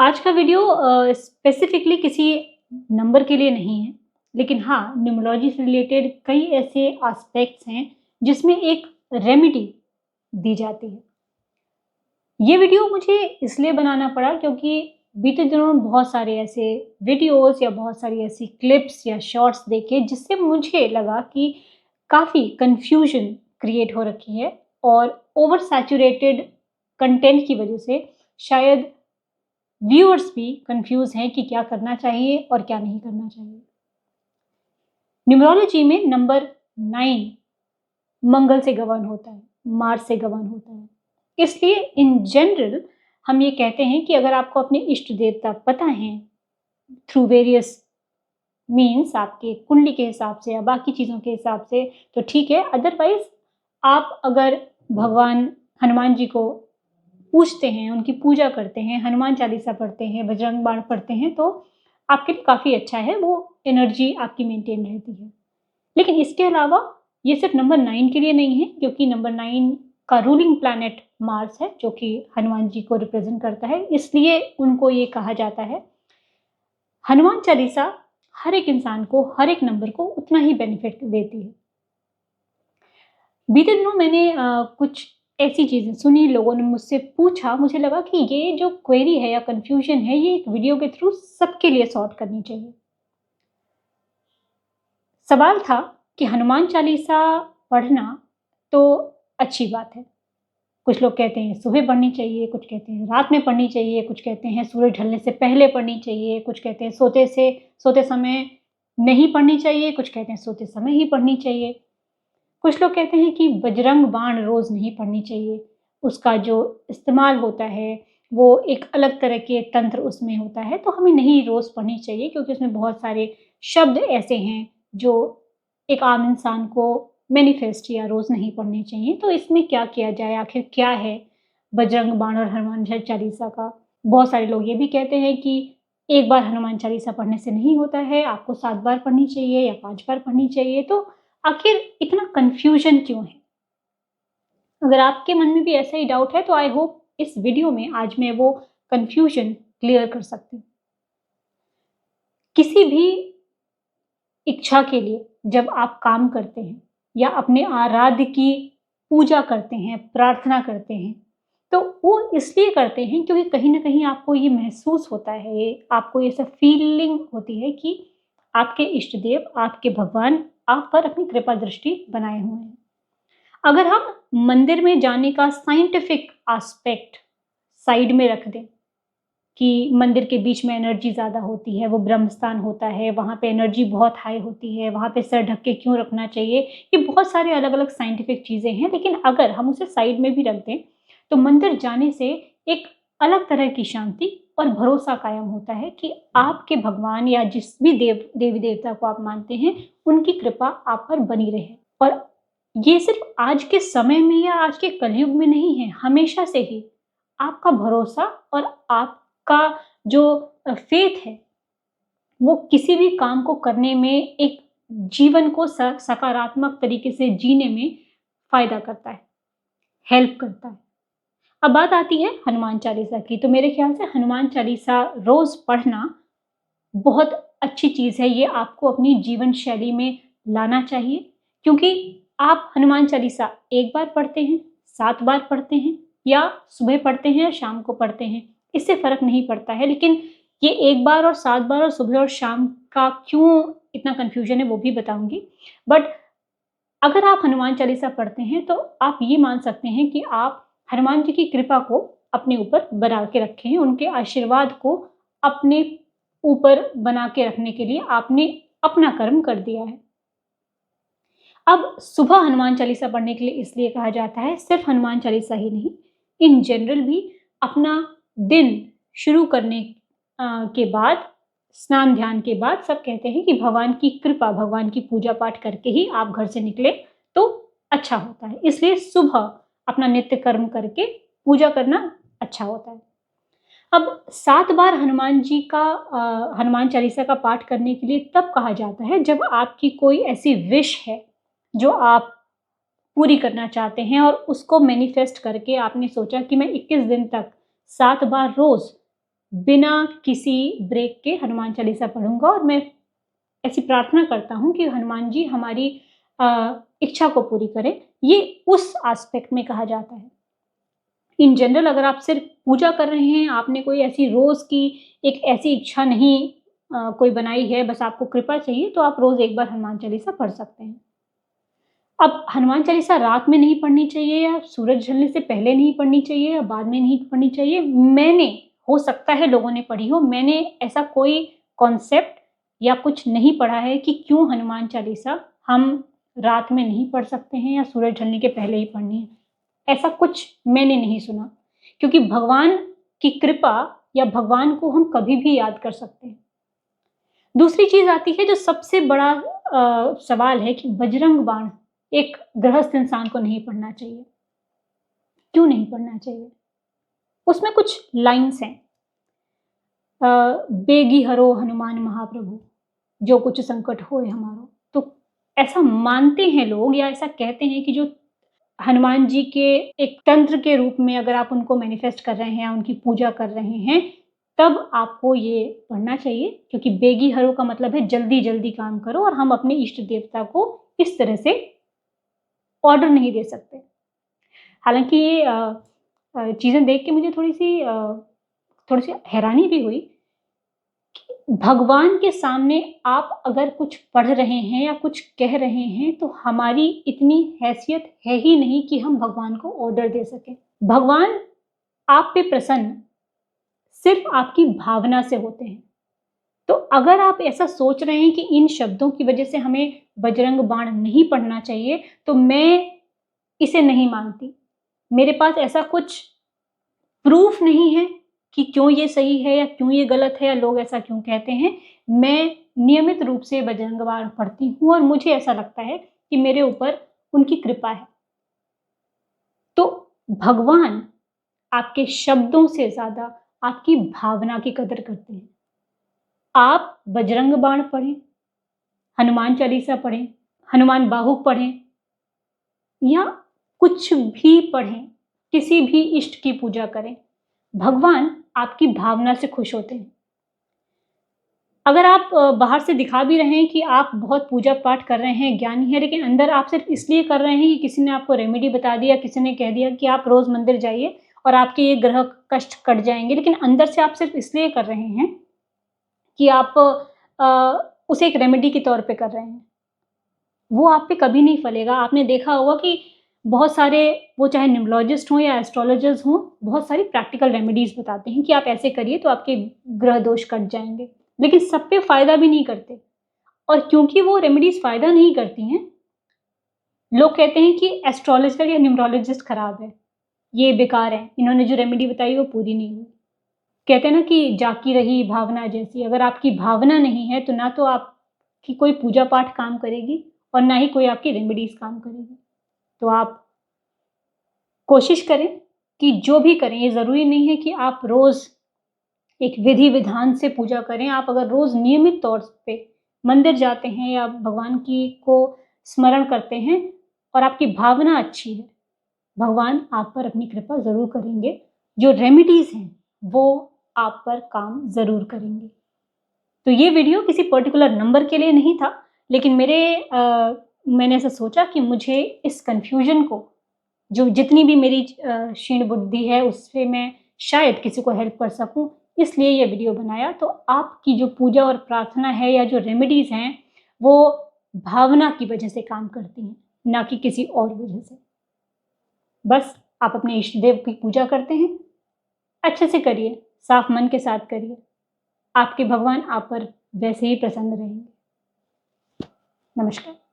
आज का video specifically किसी नंबर के लिए नहीं है, लेकिन हाँ, न्यूमरोलॉजी से रिलेटेड कई ऐसे एस्पेक्ट्स हैं जिसमें एक रेमेडी दी जाती है। ये वीडियो मुझे इसलिए बनाना पड़ा क्योंकि बीते दिनों में बहुत सारे ऐसे वीडियोस या बहुत सारी ऐसी क्लिप्स या शॉर्ट्स देखे जिससे मुझे लगा कि काफ़ी कन्फ्यूजन क्रिएट हो रखी है और ओवर सैचुरेटेड कंटेंट की वजह से शायद व्यूअर्स भी कंफ्यूज हैं कि क्या करना चाहिए और क्या नहीं करना चाहिए। न्यूमरोलॉजी में नंबर 9 मंगल से गवर्न होता है, मार्स से गवर्न होता है। इसलिए इन जनरल हम ये कहते हैं कि अगर आपको अपने इष्ट देवता पता हैं थ्रू वेरियस मीन्स, आपके कुंडली के हिसाब से या बाकी चीज़ों के हिसाब से, तो ठीक है। अदरवाइज आप अगर भगवान हनुमान जी को पूजते हैं, उनकी पूजा करते हैं, हनुमान चालीसा पढ़ते हैं, बजरंग बाण पढ़ते हैं, तो आपके लिए काफ़ी अच्छा है, वो एनर्जी आपकी मेंटेन रहती है। लेकिन इसके अलावा ये सिर्फ नंबर 9 के लिए नहीं है, क्योंकि नंबर 9 का रूलिंग प्लैनेट मार्स है, जो कि हनुमान जी को रिप्रेजेंट करता है। इसलिए उनको ये कहा जाता है, हनुमान चालीसा हर एक इंसान को, हर एक नंबर को उतना ही बेनिफिट देती है। बीते दिनों मैंने कुछ ऐसी चीज़ें सुनी, लोगों ने मुझसे पूछा, मुझे लगा कि ये जो क्वेरी है या कन्फ्यूजन है, ये एक वीडियो के थ्रू सबके लिए सॉर्ट करनी चाहिए। सवाल था कि हनुमान चालीसा पढ़ना तो अच्छी बात है। कुछ लोग कहते हैं सुबह पढ़नी चाहिए, कुछ कहते हैं रात में पढ़नी चाहिए, कुछ कहते हैं सूरज ढलने से पहले पढ़नी चाहिए, कुछ कहते हैं सोते समय नहीं पढ़नी चाहिए, कुछ कहते हैं सोते समय ही पढ़नी चाहिए। कुछ लोग कहते हैं कि बजरंग बाण रोज़ नहीं पढ़नी चाहिए, उसका जो इस्तेमाल होता है वो एक अलग तरह के तंत्र उसमें होता है, तो हमें नहीं रोज़ पढ़नी चाहिए क्योंकि उसमें बहुत सारे शब्द ऐसे हैं जो एक आम इंसान को मैनिफेस्ट या रोज़ नहीं पढ़ने चाहिए। तो इसमें क्या किया जाए, आखिर क्या है बजरंग बाण और हनुमान चालीसा का? बहुत सारे लोग ये भी कहते हैं कि एक बार हनुमान चालीसा पढ़ने से नहीं होता है, आपको 7 बार पढ़नी चाहिए या 5 बार पढ़नी चाहिए। तो आखिर इतना कन्फ्यूजन क्यों है? अगर आपके मन में भी ऐसा ही डाउट है, तो आई होप इस वीडियो में आज मैं वो कन्फ्यूजन क्लियर कर सकती हूँ। किसी भी इच्छा के लिए जब आप काम करते हैं या अपने आराध्य की पूजा करते हैं, प्रार्थना करते हैं, तो वो इसलिए करते हैं क्योंकि कहीं न कहीं आपको ये महसूस होता है, आपको ये सब फीलिंग होती है कि आपके इष्ट देव, आपके भगवान आप पर अपनी कृपा दृष्टि बनाए हुए हैं। अगर हम मंदिर में जाने का साइंटिफिक एस्पेक्ट साइड में रख दें कि मंदिर के बीच में एनर्जी ज़्यादा होती है, वो ब्रह्म स्थान होता है, वहाँ पे एनर्जी बहुत हाई होती है, वहाँ पे सर ढक के क्यों रखना चाहिए, ये बहुत सारे अलग-अलग साइंटिफिक चीज़ें हैं। लेकिन अगर हम उसे साइड में भी रख दें, तो मंदिर जाने से एक अलग तरह की शांति और भरोसा कायम होता है कि आपके भगवान या जिस भी देवी-देवता को आप मानते हैं, उनकी कृपा आप पर बनी रहे। और ये सिर्फ आज के समय में या आज के कलयुग में नहीं है, हमेशा से ही आपका भरोसा और आपका जो फेथ है, वो किसी भी काम को करने में, एक जीवन को सकारात्मक तरीके से जीने में फ़ायदा करता है, हेल्प करता है। अब बात आती है हनुमान चालीसा की, तो मेरे ख़्याल से हनुमान चालीसा रोज़ पढ़ना बहुत अच्छी चीज़ है। ये आपको अपनी जीवन शैली में लाना चाहिए, क्योंकि आप हनुमान चालीसा 1 बार पढ़ते हैं, 7 बार पढ़ते हैं या सुबह पढ़ते हैं या शाम को पढ़ते हैं, इससे फ़र्क नहीं पड़ता है। लेकिन ये 1 बार और 7 बार और सुबह और शाम का क्यों इतना कन्फ्यूज़न है, वो भी बताऊँगी। बट अगर आप हनुमान चालीसा पढ़ते हैं, तो आप ये मान सकते हैं कि आप हनुमान जी की कृपा को अपने ऊपर बना के रखे हैं, उनके आशीर्वाद को अपने ऊपर बना के रखने के लिए आपने अपना कर्म कर दिया है। अब सुबह हनुमान चालीसा पढ़ने के लिए इसलिए कहा जाता है, सिर्फ हनुमान चालीसा ही नहीं, इन जनरल भी अपना दिन शुरू करने के बाद, स्नान ध्यान के बाद सब कहते हैं कि भगवान की कृपा, भगवान की पूजा पाठ करके ही आप घर से निकले तो अच्छा होता है। इसलिए सुबह अपना नित्य कर्म करके पूजा करना अच्छा होता है। अब 7 बार हनुमान चालीसा का पाठ करने के लिए तब कहा जाता है जब आपकी कोई ऐसी विश है जो आप पूरी करना चाहते हैं और उसको मैनिफेस्ट करके आपने सोचा कि मैं 21 दिन तक 7 बार रोज़ बिना किसी ब्रेक के हनुमान चालीसा पढ़ूंगा और मैं ऐसी प्रार्थना करता हूँ कि हनुमान जी हमारी इच्छा को पूरी करें। ये उस एस्पेक्ट में कहा जाता है। इन जनरल अगर आप सिर्फ पूजा कर रहे हैं, आपने कोई ऐसी रोज़ की एक ऐसी इच्छा नहीं कोई बनाई है, बस आपको कृपा चाहिए, तो आप रोज़ एक बार हनुमान चालीसा पढ़ सकते हैं। अब हनुमान चालीसा रात में नहीं पढ़नी चाहिए या सूरज ढलने से पहले नहीं पढ़नी चाहिए या बाद में नहीं पढ़नी चाहिए। मैंने, हो सकता है लोगों ने पढ़ी हो, मैंने ऐसा कोई कॉन्सेप्ट या कुछ नहीं पढ़ा है कि क्यों हनुमान चालीसा हम रात में नहीं पढ़ सकते हैं या सूरज ढलने के पहले ही पढ़नी है। ऐसा कुछ मैंने नहीं सुना, क्योंकि भगवान की कृपा या भगवान को हम कभी भी याद कर सकते हैं। दूसरी चीज़ आती है जो सबसे बड़ा सवाल है कि बजरंग बाण एक गृहस्थ इंसान को नहीं पढ़ना चाहिए। क्यों नहीं पढ़ना चाहिए? उसमें कुछ लाइन्स हैं। बेगी हरो हनुमान महाप्रभु, जो कुछ संकट होए हमारो। तो ऐसा मानते हैं लोग या ऐसा कहते हैं कि जो हनुमान जी के एक तंत्र के रूप में अगर आप उनको मैनिफेस्ट कर रहे हैं या उनकी पूजा कर रहे हैं, तब आपको ये पढ़ना चाहिए, क्योंकि बेगी हरो का मतलब है जल्दी-जल्दी काम करो और हम अपने इष्ट देवता को इस तरह से ऑर्डर नहीं दे सकते। हालाँकि ये चीज़ें देख के मुझे थोड़ी-सी हैरानी भी हुई कि भगवान के सामने आप अगर कुछ पढ़ रहे हैं या कुछ कह रहे हैं, तो हमारी इतनी हैसियत है ही नहीं कि हम भगवान को ऑर्डर दे सकें। भगवान आप पे प्रसन्न सिर्फ़ आपकी भावना से होते हैं। तो अगर आप ऐसा सोच रहे हैं कि इन शब्दों की वजह से हमें बजरंग बाण नहीं पढ़ना चाहिए, तो मैं इसे नहीं मानती। मेरे पास ऐसा कुछ प्रूफ़ नहीं है कि क्यों ये सही है या क्यों ये गलत है या लोग ऐसा क्यों कहते हैं। मैं नियमित रूप से बजरंग बाण पढ़ती हूँ और मुझे ऐसा लगता है कि मेरे ऊपर उनकी कृपा है। तो भगवान आपके शब्दों से ज़्यादा आपकी भावना की कदर करते हैं। आप बजरंग बाण पढ़ें, हनुमान चालीसा पढ़ें, हनुमान बाहुक पढ़ें या कुछ भी पढ़ें, किसी भी इष्ट की पूजा करें, भगवान आपकी भावना से खुश होते हैं। अगर आप बाहर से दिखा भी रहे हैं कि आप बहुत पूजा पाठ कर रहे हैं, ज्ञानी हैं, लेकिन अंदर आप सिर्फ इसलिए कर रहे हैं कि किसी ने आपको रेमेडी बता दिया, किसी ने कह दिया कि आप रोज़ मंदिर जाइए और आपके ये ग्रह कष्ट कट जाएँगे, लेकिन अंदर से आप सिर्फ इसलिए कर रहे हैं कि आप उसे एक रेमेडी के तौर पे कर रहे हैं। वो आप पे कभी नहीं फलेगा। आपने देखा होगा कि बहुत सारे, वो चाहे न्यूमरोलॉजिस्ट हों या एस्ट्रोलॉजर्स हों, बहुत सारी प्रैक्टिकल रेमेडीज़ बताते हैं कि आप ऐसे करिए तो आपके ग्रह दोष कट जाएँगे। लेकिन सब पे फ़ायदा भी नहीं करते, और क्योंकि वो रेमेडीज़ फ़ायदा नहीं करती हैं, लोग कहते हैं कि एस्ट्रोलॉजर या न्यूमरोलॉजिस्ट खराब है, ये बेकार है, इन्होंने जो रेमेडी बताई वो पूरी नहीं हुई। कहते हैं ना कि जाकी रही भावना जैसी, अगर आपकी भावना नहीं है तो ना तो आपकी कोई पूजा पाठ काम करेगी और ना ही कोई आपकी रेमेडीज़ काम करेगी। तो आप कोशिश करें कि जो भी करें, ये ज़रूरी नहीं है कि आप रोज़ एक विधि-विधान से पूजा करें। आप अगर रोज़ नियमित तौर पे मंदिर जाते हैं या भगवान को स्मरण करते हैं और आपकी भावना अच्छी है, भगवान आप पर अपनी कृपा ज़रूर करेंगे। जो रेमेडीज़ हैं, वो आप पर काम ज़रूर करेंगे। तो ये वीडियो किसी पर्टिकुलर नंबर के लिए नहीं था, लेकिन मैंने ऐसा सोचा कि मुझे इस कन्फ्यूज़न को, जो जितनी भी मेरी क्षीण बुद्धि है, उससे मैं शायद किसी को हेल्प कर सकूँ, इसलिए ये वीडियो बनाया। तो आपकी जो पूजा और प्रार्थना है या जो रेमेडीज़ हैं, वो भावना की वजह से काम करती हैं, ना कि किसी और वजह से। बस आप अपने इष्ट देव की पूजा करते हैं, अच्छे से करिए, साफ मन के साथ करिए। आपके भगवान आप पर वैसे ही प्रसन्न रहेंगे। नमस्कार।